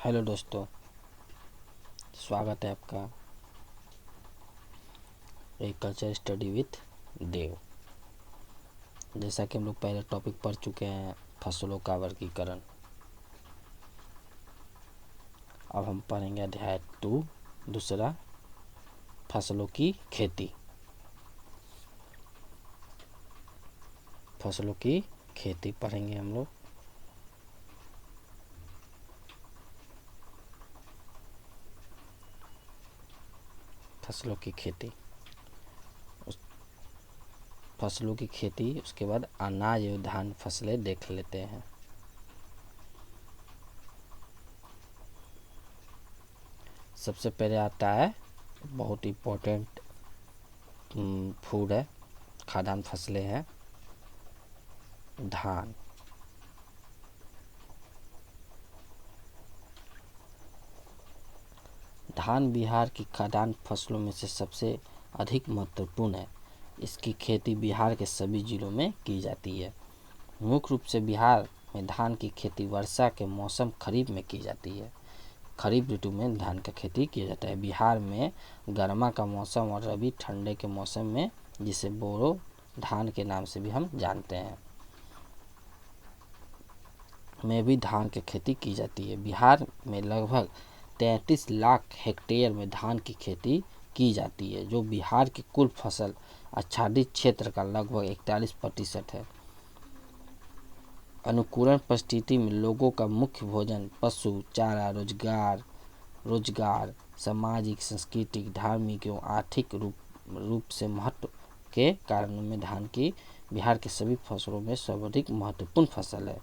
Hello दोस्तों, स्वागत है आपका एग्रीकल्चर स्टडी विथ देव। जैसा कि हम लोग पहले टॉपिक पढ़ चुके हैं फसलों का वर्गीकरण। अब हम पढ़ेंगे अध्याय 2 दूसरा फसलों की खेती। फसलों की खेती पढ़ेंगे हम लोग। फसलों की खेती, फसलों की खेती, उसके बाद अनाज एवं धान फसलें देख लेते हैं। सबसे पहले आता है बहुत इम्पोर्टेंट फूड है, खाद्यान्न फसलें हैं, धान। धान बिहार की खाद्यान्न फसलों में से सबसे अधिक महत्वपूर्ण है। इसकी खेती बिहार के सभी जिलों में की जाती है। मुख्य रूप से बिहार में धान की खेती वर्षा के मौसम खरीफ में की जाती है। खरीफ ऋतु में धान का खेती किया जाता है। बिहार में गर्मा का मौसम और रबी ठंडे के मौसम में, जिसे बोरो धान के नाम से भी हम जानते हैं, में भी धान की खेती की जाती है। बिहार में लगभग 33 लाख हेक्टेयर में धान की खेती की जाती है, जो बिहार की कुल फसल आच्छादित क्षेत्र का लगभग 41% है। अनुकूलन परिस्थिति में लोगों का मुख्य भोजन पशु चारा, रोजगार, सामाजिक, सांस्कृतिक, धार्मिक एवं आर्थिक रूप से महत्व के कारणों में धान की बिहार के सभी फसलों में सर्वाधिक महत्वपूर्ण फसल है।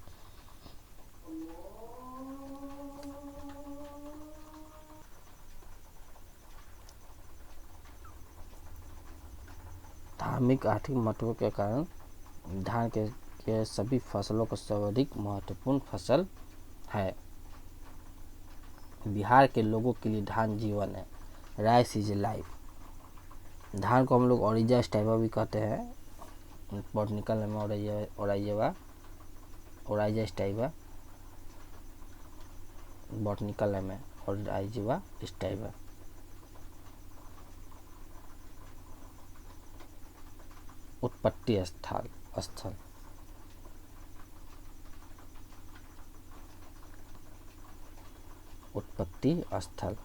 धार्मिक आर्थिक महत्व के कारण धान के सभी फसलों को सर्वाधिक महत्वपूर्ण फसल है। बिहार के लोगों के लिए धान जीवन है। Rice is a life. धान को हम लोग ओरिजा स्टाइवा भी कहते हैं। बॉटनिकल में ओराइजा स्टाइवा, बॉटनिकल में ओराइजा स्टाइवा। उत्पत्ति स्थल, उत्पत्ति स्थल।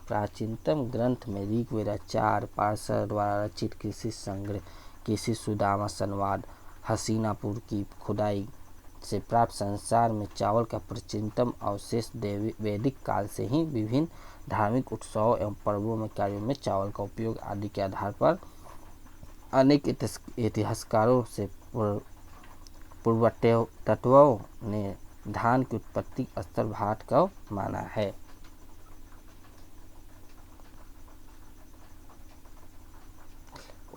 प्राचीनतम ग्रंथ में ऋग्वेद आचार्य पार्शर द्वारा रचित कृषि संग्रह, कृषि सुदामा संवाद, हसीनापुर की खुदाई से प्राप्त संसार में चावल का प्राचीनतम अवशेष वैदिक काल से ही विभिन्न धार्मिक उत्सवों एवं पर्वों में कार्यों में चावल का उपयोग आदि के आधार पर अनेक इतिहासकारों से पुरातत्वों ने धान की उत्पत्ति स्थल भारत को माना है।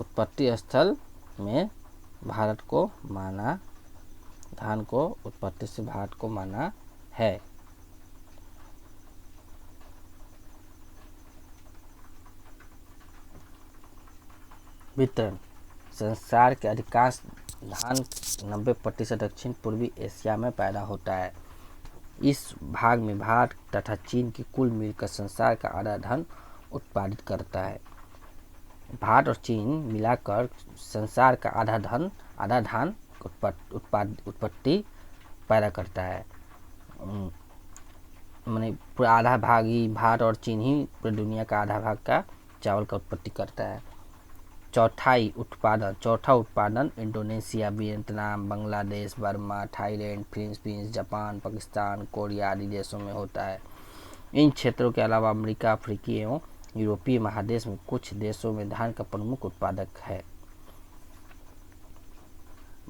उत्पत्ति स्थल में भारत को माना, धान को उत्पत्ति से भारत को माना है। वितरण। संसार के अधिकांश धान 90% दक्षिण पूर्वी एशिया में पैदा होता है। इस भाग में भारत तथा चीन की कुल मिलकर संसार का आधा धान उत्पादित करता है। भारत और चीन मिलाकर संसार का आधा धान उत्पत्ति पैदा करता है। माने पूरा आधा भाग ही भारत और चीन ही पूरी दुनिया का आधा भाग का चावल का उत्पत्ति करता है। चौथा उत्पादन Indonesia, Vietnam, Bangladesh, Burma, Thailand, Philippines, Japan, Pakistan, Korea आदि देशों में होता है। इन क्षेत्रों के अलावा अमेरिका, अफ्रीकी एवं यूरोपीय महादेश में कुछ देशों में धान का प्रमुख उत्पादक है।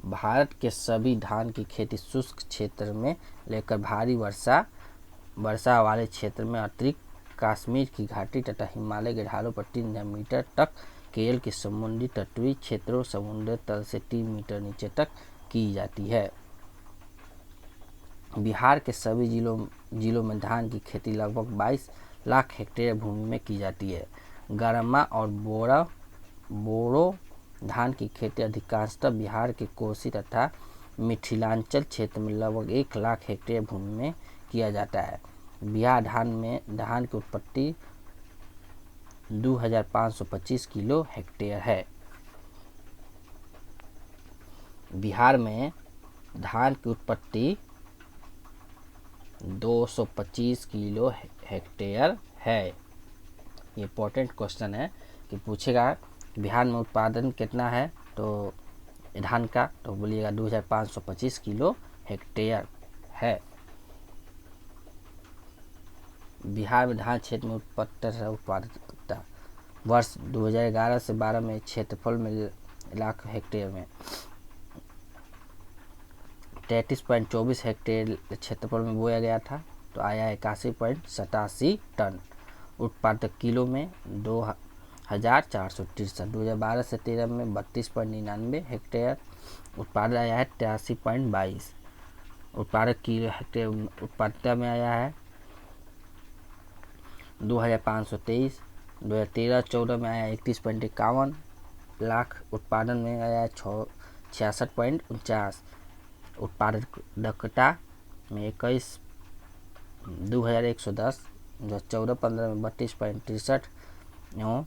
भारत के सभी धान की खेती शुष्क क्षेत्र में लेकर भारी वर्षा वाले क्षेत्र में अतिरिक्त कश्मीर की घाटी तथा हिमालय के ढालों पर 3 मीटर तक, केरल के समुद्री तटीय क्षेत्रों समुद्र तल से 3 मीटर नीचे तक की जाती है। बिहार के सभी जिलों में धान की खेती लगभग 22 लाख हेक्टेयर भूमि में की जाती है। गर्मा और बोरो धान की खेती अधिकांशतः बिहार के कोसी तथा मिथिलांचल क्षेत्र में लगभग 1 लाख हेक्टेयर भूमि में किया जाता है। बिहार धान की उत्पत्ति 2525 किलो हेक्टेयर है। बिहार में धान की उत्पत्ति 225 किलो हेक्टेयर है। ये इम्पोर्टेंट क्वेश्चन है कि पूछेगा बिहार में उत्पादन कितना है तो धान का, तो बोलिएगा 2525 किलो हेक्टेयर है। बिहार में धान क्षेत्र में उत्पादकता वर्ष 2011 से 12 में क्षेत्रफल में लाख हेक्टेयर में 33.24 हेक्टेयर क्षेत्रफल में बोया गया था, तो आया 81.87 टन। उत्पादक किलो में 2463। 2012 से 13 में 32.99 हेक्टेयर उत्पादन आया है 83.22। उत्पादक किलो हेक्टेयर उत्पादकता में आया है 2523। 2013-14 में आया 31.51 लाख। उत्पादन में आया 66.49। उत्पादकता में 2110। 2014-15 में 32.63 एवं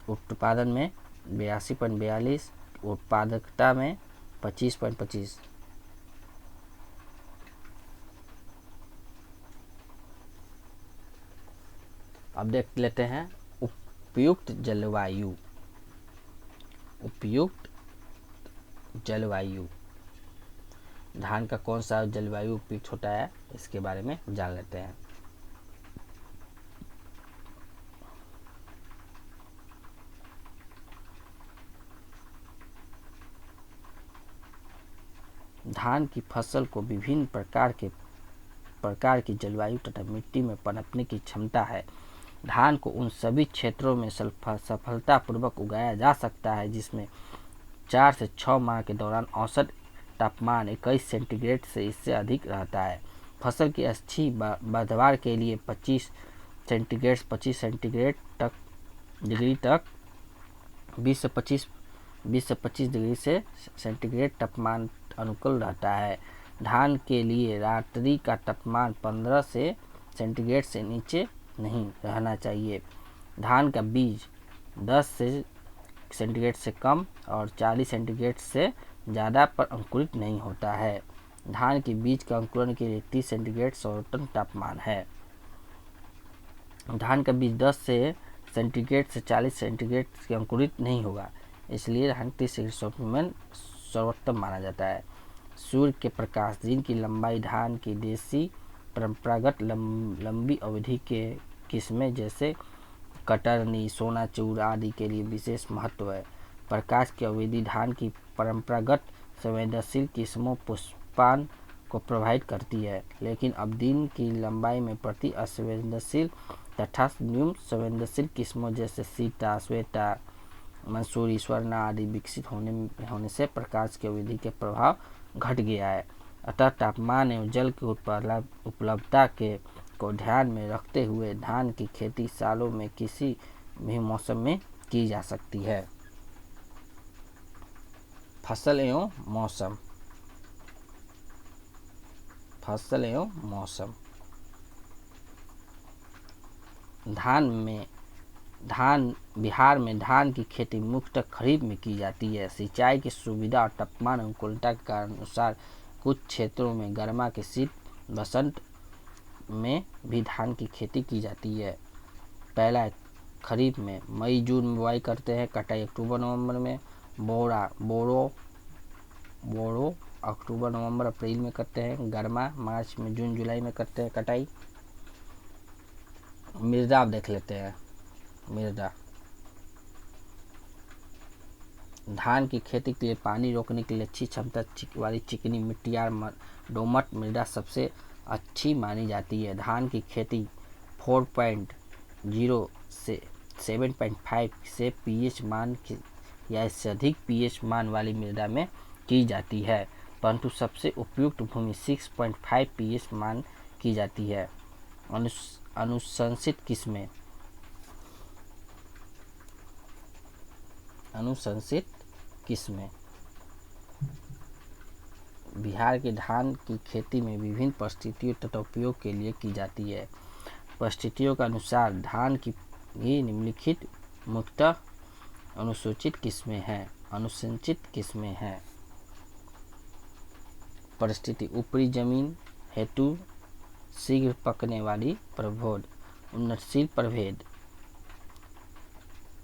उत्पादन में 82.42। उत्पादकता में 25.25। अब देख लेते हैं उपयुक्त जलवायु। उपयुक्त जलवायु, धान का कौन सा जलवायु उपयुक्त होता है इसके बारे में जान लेते हैं। धान की फसल को विभिन्न प्रकार की जलवायु तथा मिट्टी में पनपने की क्षमता है। धान को उन सभी क्षेत्रों में सफलतापूर्वक उगाया जा सकता है जिसमें 4 से 6 माह के दौरान औसत तापमान 21 सेंटीग्रेड से इससे अधिक रहता है। फसल की अच्छी पैदावार के लिए 25 सेंटीग्रेड तक 20 से 25 डिग्री से सेंटीग्रेड तापमान अनुकूल रहता है। धान के लिए रात्रि का तापमान 15 से सेंटीग्रेड से नीचे नहीं रहना चाहिए। धान का बीज 10 से सेंटीग्रेड से कम और 40 सेंटीग्रेड से ज़्यादा पर अंकुरित नहीं होता है। धान के बीज का अंकुरण के लिए 30 सेंटीग्रेड सर्वोत्तम तापमान है। धान का बीज 10 से सेंटीग्रेड से 40 सेंटीग्रेड से अंकुरित नहीं होगा, इसलिए धान 30 सेंटीग्रेड सर्वोत्तम माना जाता है। सूर्य के प्रकाश दिन की लंबाई धान की देसी परंपरागत लंबी अवधि के किस्में जैसे कटरनी, सोनाचूर आदि के लिए विशेष महत्व है। प्रकाश की अवधि धान की परंपरागत संवेदनशील किस्मों पुष्पान को प्रभावित करती है, लेकिन अब दिन की लंबाई में प्रति असंवेदनशील तथा न्यून संवेदनशील किस्मों जैसे सीता, श्वेता, मंसूरी, स्वर्णा आदि विकसित होने से प्रकाश की अवधि के प्रभाव घट गया है। अतः तापमान एवं जल की उपलब्धता को ध्यान में रखते हुए धान की खेती सालों में किसी भी मौसम में की जा सकती है। फसल एवं मौसम। फसल एवं मौसम। बिहार में धान की खेती मुख्यतः खरीफ में की जाती है। सिंचाई की सुविधा और तापमान अनुकूलता के अनुसार कुछ क्षेत्रों में गर्मा के शीत वसंत में भी धान की खेती की जाती है। पहला खरीफ में मई जून में बुआई करते हैं, कटाई अक्टूबर नवंबर में। बोड़ो अक्टूबर नवंबर अप्रैल में करते हैं। गर्मा मार्च में जून जुलाई में करते हैं कटाई। मृदा आप देख लेते हैं। मृदा धान की खेती के लिए पानी रोकने के लिए अच्छी क्षमता वाली चिकनी मिट्टी या दोमट मृदा सबसे अच्छी मानी जाती है। धान की खेती 4.0 से 7.5 से पीएच मान या इससे अधिक पीएच मान वाली मृदा में की जाती है, परंतु सबसे उपयुक्त भूमि 6.5 पीएच मान की जाती है। अनुशंसित किस्में। अनुशंसित किस्में बिहार के धान की खेती में विभिन्न परिस्थितियों तथा उपयोग के लिए की जाती है। परिस्थितियों के अनुसार धान की निम्नलिखित मुख्यतः अनुसूचित किस्में हैं, अनुसूचित किस्में हैं। परिस्थिति: ऊपरी जमीन हेतु शीघ्र पकने वाली प्रभेद, उन्नतशील प्रभेद,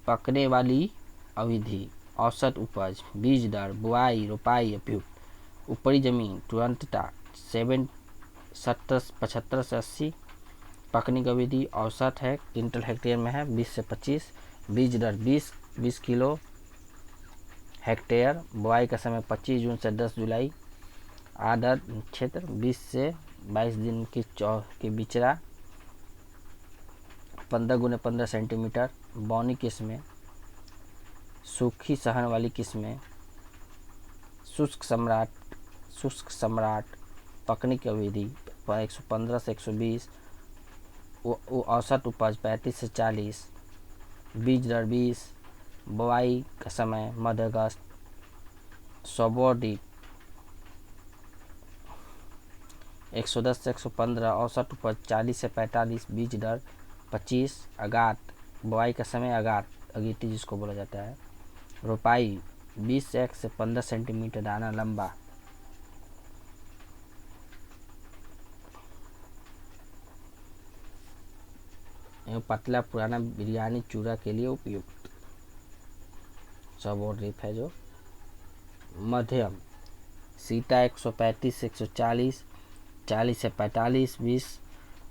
पकने वाली अवधि, औसत उपज, बीज दर, बुआई, रोपाई उपयुक्त। ऊपरी जमीन तुरंतता 75 से 80। पकने की अवधि औसत है क्विंटल हेक्टेयर में है 20 से 25। बीज दर 20 किलो हेक्टेयर। बुआई का समय 25 जून से 10 जुलाई। आदर क्षेत्र 20 से 22 दिन की बिचरा 15 गुने 15 सेंटीमीटर। बौनी किस्में, सूखी सहन वाली किस्में, शुष्क सम्राट। पकने की अवधि 115 से 120। औसत उपज 35 से 40। बीज दर 20। बुआई का समय मध्य अगस्त। सबोर्डिक 110 से 115। औसत उपज 40 से 45। बीज दर 25। अगात, बुआई का समय अगेती जिसको बोला जाता है। रोपाई 20 से 15 सेंटीमीटर। दाना लंबा। एवं पतला पुराना बिरयानी चूरा के लिए उपयुक्त। सबोर्डिक है जो। मध्यम सीता 135 से 140। 40 से 45। 20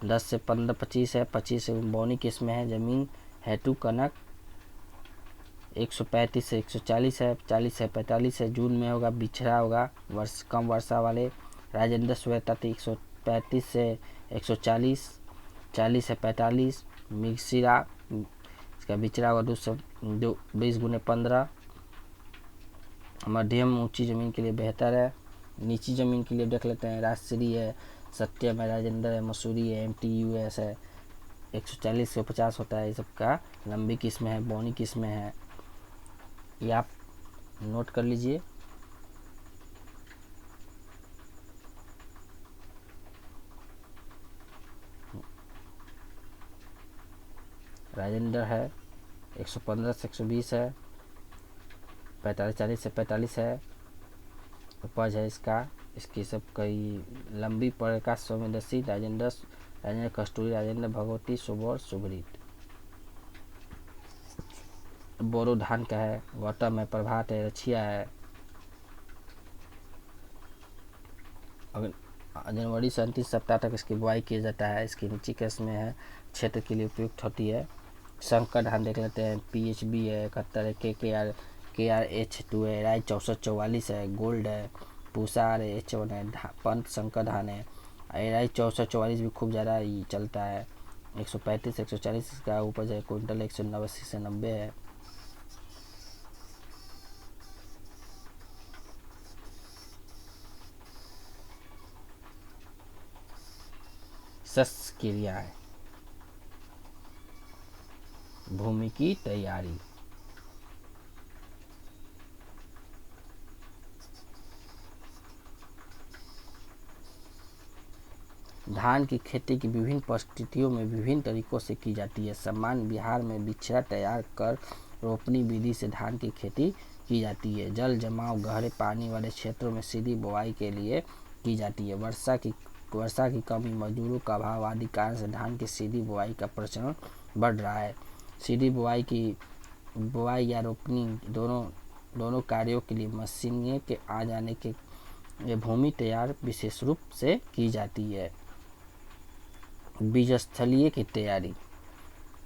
10 से 15 25 है। 25 से बौनी किस्में है। जमीन हेतु कनक 135 से 140 है। 40 से 45 है। जून में होगा, बिछड़ा होगा, कम वर्षा वाले। राजेंद्र श्वेताती 135 से 140। 40 से 45। मिक्सिरा इसका बिचड़ा होगा 20 गुने 15। मध्यम ऊंची ज़मीन के लिए बेहतर है। नीची ज़मीन के लिए देख लेते हैं। राजश्री है, सत्यम है, राजेंद्र है, मसूरी है, MTUS है। 140 से 50 होता है। ये सबका लंबी किस्में है, बौनी किस्में हैं। ये आप नोट कर लीजिए। राजेंद्र है 115 से 120 है। 40 से 45 है उपज है इसका। इसकी सब कई लंबी प्रकाश संवेदनशील। राजेंद्र कस्तूरी, राजेंद्र भगवती, सुबोर, सुभरीत। बोरो धान का है। गौतम है, प्रभात है, रछिया है। जनवरी से 29 सप्ताह तक इसकी बुआई किया जाता है। इसकी नीची किस्में है, क्षेत्र के लिए उपयुक्त होती है। संकर धान देख लेते हैं। PHB है, 71 है, KRH2 है, राय 6444 है, गोल्ड है, पूसा है, H1 है, पंत संकर धान है। राय 6444 भी खूब ज़्यादा चलता है। 135 से 140 का उपज है। क्विंटल 180 से 90 है। शस्य क्रियाएं, भूमि की तैयारी। धान की खेती की विभिन्न परिस्थितियों में विभिन्न तरीकों से की जाती है। सामान्य बिहार में बिछड़ा तैयार कर रोपनी विधि से धान की खेती की जाती है। जल जमाव गहरे पानी वाले क्षेत्रों में सीधी बुआई के लिए की जाती है। वर्षा की कमी, मजदूरों का अभाव आदि कारण से धान की सीधी बुआई का प्रचलन बढ़ रहा है। सीधी बुआई या रोपनी दोनों कार्यों के लिए मशीनें के आ जाने के भूमि तैयार विशेष रूप से की जाती है। बीजस्थलीय की तैयारी।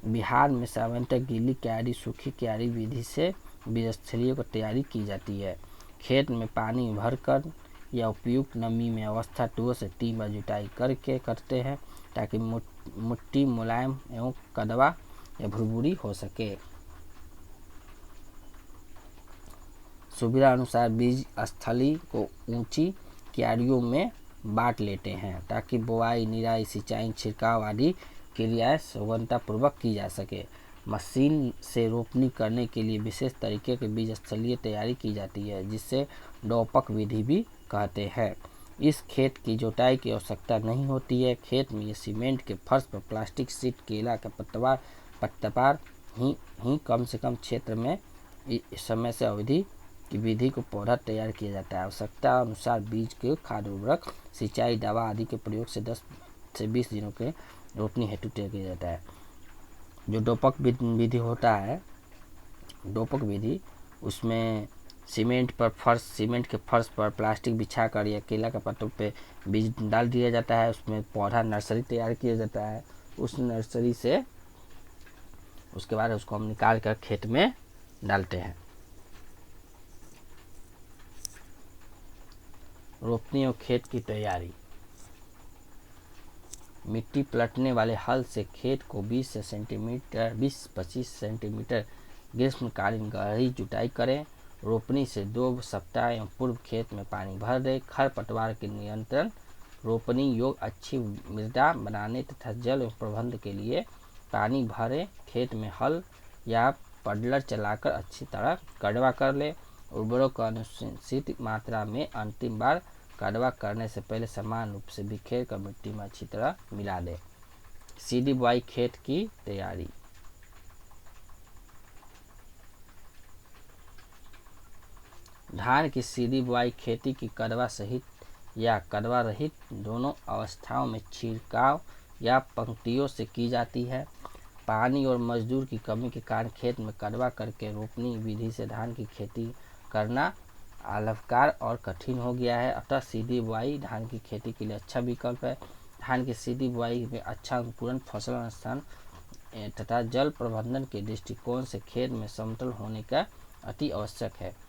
बिहार में सामान्यतः गीली क्यारी, सूखी क्यारी विधि से बीजस्थलीय की तैयारी की जाती है। खेत में पानी भरकर या उपयुक्त नमी में अवस्था 2 से 3 बार जुताई करते हैं ताकि मिट्टी मुलायम एवं कदवा या भुरभुरी हो सके। सुविधा अनुसार बीज स्थली को ऊंची क्यारियों में बांट लेते हैं ताकि बुआई, निराई, सिंचाई, छिड़काव आदि क्रियाएं सुगमतापूर्वक की जा सके। मशीन से रोपनी करने के लिए विशेष तरीके के बीज स्थलीय तैयारी की जाती है जिसे डोपक विधि भी कहते हैं। इस खेत की जुताई की आवश्यकता नहीं होती है। खेत में सीमेंट के फर्श पर प्लास्टिक शीट, केला का पतवार ही कम से कम क्षेत्र में समय से अवधि की विधि को पौधा तैयार किया जाता है। आवश्यकता अनुसार बीज के खाद, उर्वरक, सिंचाई, दवा आदि के प्रयोग से 10 से 20 दिनों के रोपनी हेतु तय किया जाता है। जो डोपक विधि होता है, डोपक विधि, उसमें सीमेंट के फर्श पर प्लास्टिक बिछाकर या केला का पत्तों पे बीज डाल दिया जाता है। उसमें पौधा नर्सरी तैयार किया जाता है। उस नर्सरी से उसके बाद उसको हम निकाल कर खेत में डालते हैं। रोपनी और खेत की तैयारी। मिट्टी पलटने वाले हल से खेत को 20-25 सेंटीमीटर ग्रीष्मकालीन गहरी जुताई करें। रोपनी से 2 सप्ताह एवं पूर्व खेत में पानी भर दें। खरपतवार के नियंत्रण। रोपनी योग अच्छी मृदा बनाने तथा जल एवं प्रबंधन के लिए पानी भरें। खेत में हल या पडलर चलाकर अच्छी तरह कड़वा कर ले। उर्वरक को अनुचित मात्रा में अंतिम बार कड़वा करने से पहले समान रूप से बिखेर कर मिट्टी में अच्छी तरह मिला दें। सीधी बुआई खेत की तैयारी। धान की सीधी बुआई खेती की कड़वा सहित या कड़वा रहित दोनों अवस्थाओं में छिड़काव या पंक्तियों से की जाती है। पानी और मजदूर की कमी के कारण खेत में कड़वा करके रोपनी विधि से धान की खेती करना आलवकार और कठिन हो गया है। अतः सीधी बुआई धान की खेती के लिए अच्छा विकल्प है। धान की सीधी बुआई में अच्छा अंकुरण, फसल स्थान तथा जल प्रबंधन के दृष्टिकोण से खेत में समतल होने का अति आवश्यक है।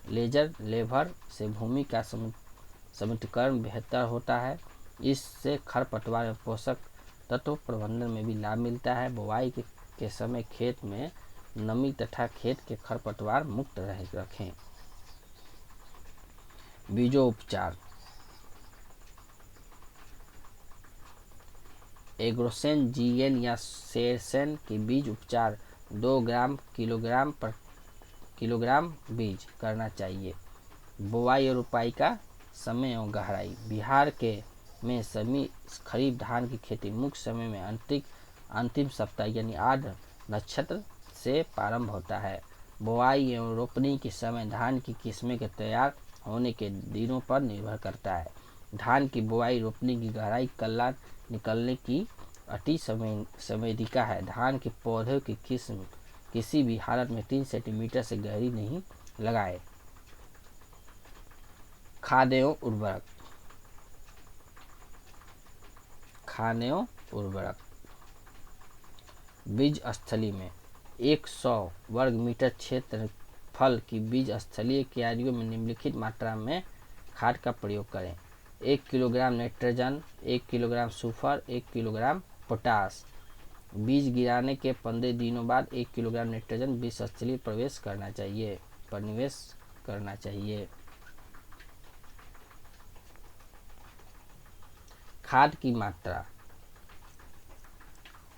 लेजर लेबर से भूमि का समीकरण बेहतर होता है। इससे खरपतवार और पोषक तत्व प्रबंधन में भी लाभ मिलता है। बुआई के समय खेत में नमी तथा खेत के खरपतवार मुक्त रखें। बीजोपचार। एग्रोसेन जीएन या सेरसेन के बीज उपचार 2 ग्राम किलोग्राम बीज करना चाहिए। बुआई और रोपाई का समय और गहराई। बिहार में सभी खरीफ धान की खेती मुख्य समय में अंतिम सप्ताह यानी आर्द्र नक्षत्र से प्रारंभ होता है। बुआई एवं रोपनी के समय धान की किस्में के तैयार होने के दिनों पर निर्भर करता है। धान की बुआई रोपनी की गहराई कल्ला निकलने की अति संवेदिका है। धान के पौधे की किस्म किसी भी हालत में 3 सेंटीमीटर से गहरी नहीं लगाए। खाद एवं उर्वरक। बीज स्थली में 100 वर्ग मीटर क्षेत्रफल की बीज स्थलीय क्यारियों में निम्नलिखित मात्रा में खाद का प्रयोग करें। 1 kilogram nitrogen, 1 kilogram sulphur, 1 kilogram potash. बीज गिराने के 15 दिनों बाद 1 किलोग्राम नाइट्रोजन बीज स्थलीय प्रवेश करना चाहिए। खाद की मात्रा।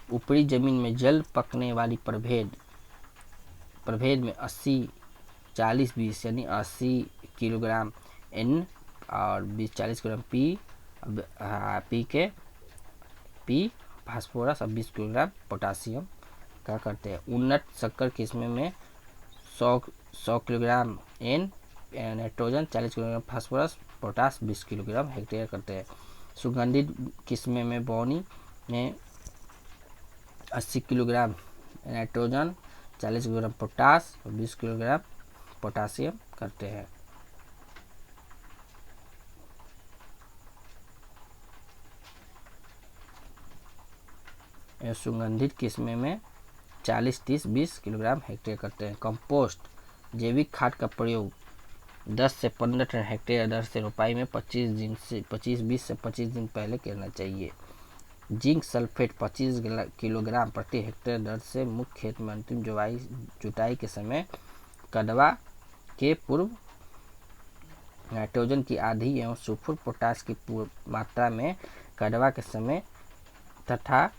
ऊपरी जमीन में जल पकने वाली प्रभेद में 80-40-20 यानी 80 किलोग्राम N और 40 किलोग्राम P फास्फोरस और 20 किलोग्राम पोटासियम का करते हैं। उन्नत शक्कर किस्में में 100 kilogram N nitrogen, 40 kilogram phosphorus, potash 20 kilogram hectare करते हैं। सुगंधित किस्में में बौनी में 80 किलोग्राम नाइट्रोजन, 40 किलोग्राम पोटास और 20 किलोग्राम पोटासियम करते हैं। सुगंधित किस्में में 40-30-20 किलोग्राम हेक्टेयर करते हैं। कंपोस्ट जैविक खाद का प्रयोग 10 से 15 टन हेक्टेयर दर से रोपाई में 20 से 25 दिन पहले करना चाहिए। जिंक सल्फेट 25 किलोग्राम प्रति हेक्टेयर दर से मुख्य खेत में अंतिम जुताई के समय, कड़वा के पूर्व नाइट्रोजन की आधी एवं सल्फर पोटास की मात्रा में कड़वा के समय तथा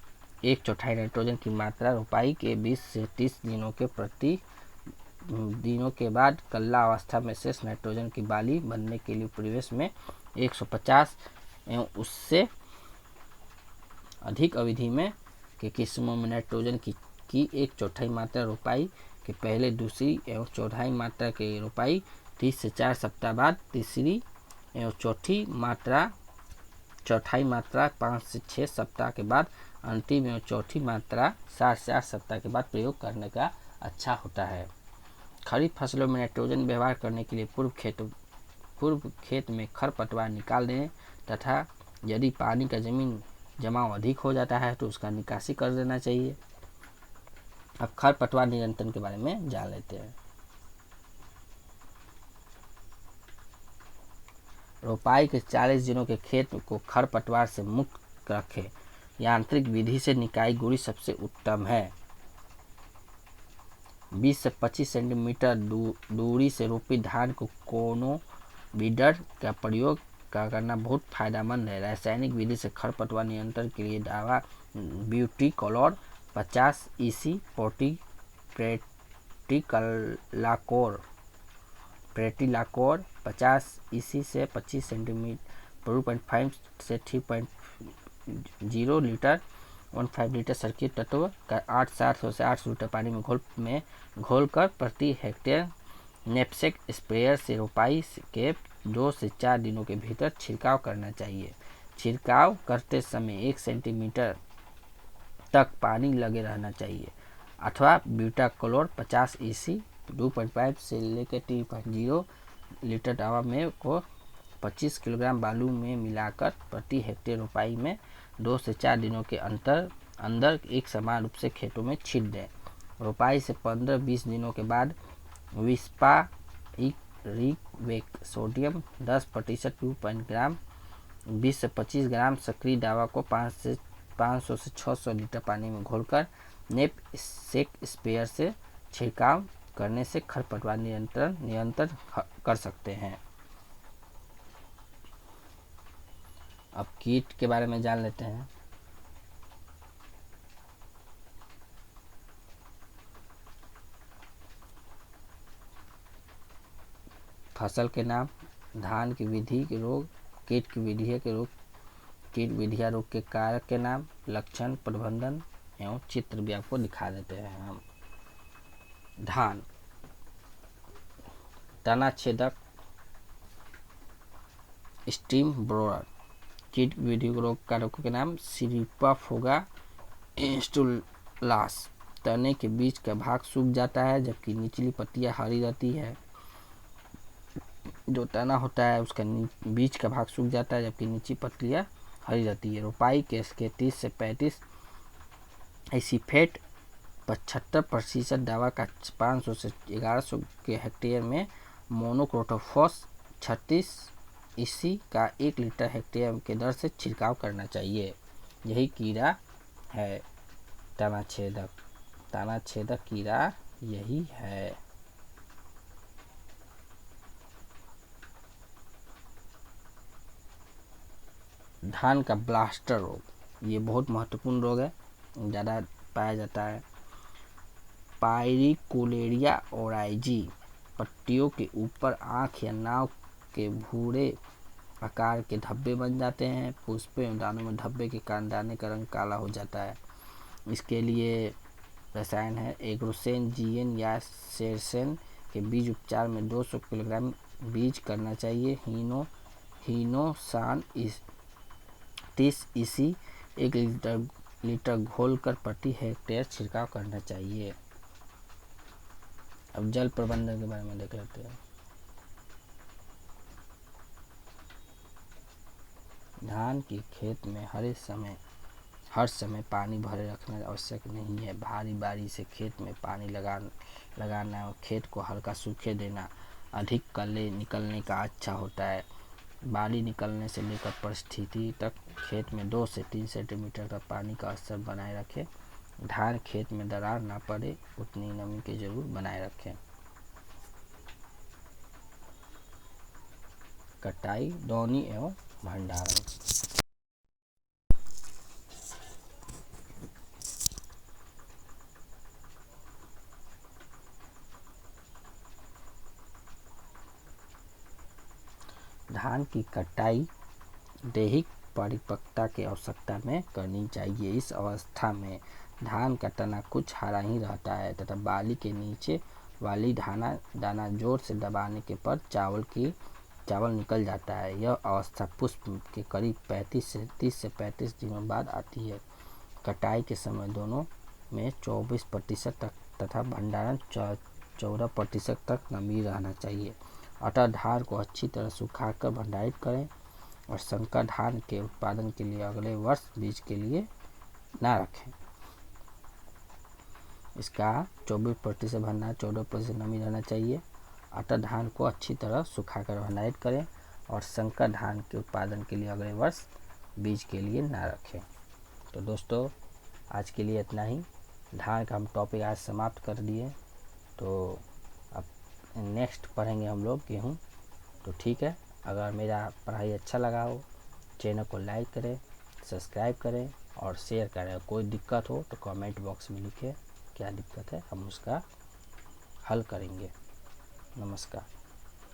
1/4 नाइट्रोजन की मात्रा रोपाई के 20 से 30 दिनों के प्रति दिनों के बाद कल्ला अवस्था में शेष नाइट्रोजन की बाली बनने के लिए परिवेश में 150 एवं उससे अधिक अवधि में के किस्मों में नाइट्रोजन की 1/4 मात्रा रोपाई के पहले, दूसरी एवं चौथाई मात्रा के रोपाई 30 से 4 सप्ताह बाद, तीसरी एवं चौथाई मात्रा 5 से 6 सप्ताह के बाद, अंतिम एवं चौथी मात्रा 7 से 8 सप्ताह के बाद प्रयोग करने का अच्छा होता है। खरीफ फसलों में नाइट्रोजन व्यवहार करने के लिए पूर्व खेत में खरपतवार निकाल दें तथा यदि पानी का जमीन जमाव अधिक हो जाता है तो उसका निकासी कर देना चाहिए। अब खरपतवार नियंत्रण के बारे में जान लेते हैं। रोपाई के 40 दिनों के खेत को खरपतवार से मुक्त रखें। यांत्रिक विधि से निकाई गुड़ी सबसे उत्तम है। 20 से 25 सेंटीमीटर दूरी से रोपी धान को कोनो बीडर का प्रयोग करना बहुत फायदेमंद है। रासायनिक विधि से खरपतवार नियंत्रण के लिए दवा ब्यूटिकॉलर 50 EC, प्रेटिलाकोर 50 EC से 25 सेंटीमीटर 2.5 से 3.0 लीटर 15 लीटर सर्किट तत्व का 700 से 800 लीटर पानी में घोलकर प्रति हेक्टेयर नेपसेक स्प्रेयर से रोपाई के 2 से 4 दिनों के भीतर छिड़काव करना चाहिए। छिड़काव करते समय 1 सेंटीमीटर तक पानी लगे रहना चाहिए अथवा ब्यूटाक्लोर 50 EC 2.5 से लेकर 3.0 लीटर दवा में को 25 किलोग्राम बालू में मिलाकर प्रति हेक्टेयर रोपाई में 2 से 4 दिनों के अंदर एक समान रूप से खेतों में छींट दें। रोपाई से 15-20 दिनों के बाद विस्पा रिकवेक सोडियम 10% 2 ग्राम 20 से 25 ग्राम सक्रिय दवा को 500 से 600 लीटर पानी में घोलकर नेप सेक स्प्रेयर से छिड़काव करने से खरपतवार नियंत्रण कर सकते हैं। अब कीट के बारे में जान लेते हैं। फसल के नाम, धान की विधि के रोग, कीट की विधिया के रोग, कीट विधिया रोग के कारक के नाम, लक्षण, प्रबंधन एवं चित्र भी आपको दिखा देते हैं हम। धान, तना छेदक स्टीम ब्रोअर। कीट विधि रोग कारकों के नाम, सिरिपा फोगा इंस्टुलास। तने के बीच का भाग सूख जाता है जबकि निचली पत्तियां हरी रहती है। जो तना होता है उसका बीच का भाग सूख जाता है जबकि नीचे पत्तियां हरी रहती है। रोपाई के इसके 30 से 35 एसीफेट 75% दवा का 500 से 1100 के हेक्टेयर में मोनोक्रोटोफॉस 36 EC का 1 लीटर हेक्टेयर के दर से छिड़काव करना चाहिए। यही कीड़ा है तना छेदक कीड़ा यही है। धान का ब्लास्टर रोग, ये बहुत महत्वपूर्ण रोग है, ज़्यादा पाया जाता है। पायरिकोलेरिया ओराइजी। पत्तियों के ऊपर आँख या नाव के भूरे आकार के धब्बे बन जाते हैं। पुष्पों एवं दानों में धब्बे के कारण दाने का रंग काला हो जाता है। इसके लिए रसायन है एग्रोसेन GN या सेरसेन के बीज उपचार में 200 किलोग्राम बीज करना चाहिए। हीनोसान 30 EC 1 लीटर घोल कर प्रति हेक्टेयर छिड़काव करना चाहिए। अब जल प्रबंधन के बारे में देख लेते हैं। धान की खेत में हर समय पानी भरे रखना आवश्यक नहीं है। भारी बारी से खेत में पानी लगाना और खेत को हल्का सूखे देना अधिक कल्ले निकलने का अच्छा होता है। बाली निकलने से लेकर परिस्थिति तक खेत में 2 से 3 सेंटीमीटर का पानी का स्तर बनाए रखें। धान खेत में दरार ना पड़े उतनी नमी की जरूर बनाए रखें। कटाई, दौनी एवं भंडारण। धान की कटाई दैहिक परिपक्वता की आवश्यकता में करनी चाहिए। इस अवस्था में धान का तना कुछ हरा ही रहता है तथा बाली के नीचे वाली दाना जोर से दबाने के पर चावल निकल जाता है। यह अवस्था पुष्प के करीब 30 से 35 दिनों बाद आती है। कटाई के समय दोनों में 24% तथा भंडारण 14% तक नमी रहना चाहिए। अतः धान को अच्छी तरह सुखाकर भंडारित करें और संकर धान के उत्पादन के लिए अगले वर्ष बीज के लिए ना रखें। इसका 24% भंडारण 14% नमी रहना चाहिए। अतः धान को अच्छी तरह सुखाकर भंडारित करें और संकर धान के उत्पादन के लिए अगले वर्ष बीज के लिए ना रखें। तो दोस्तों आज के लिए इतना ही। धान का हम टॉपिक आज समाप्त कर दिए। तो अब नेक्स्ट पढ़ेंगे हम लोग गेहूँ। तो ठीक है, अगर मेरा पढ़ाई अच्छा लगा हो चैनल को लाइक करें, सब्सक्राइब करें और शेयर करें। कोई दिक्कत हो तो कमेंट बॉक्स में लिखें क्या दिक्कत है, हम उसका हल करेंगे। नमस्कार।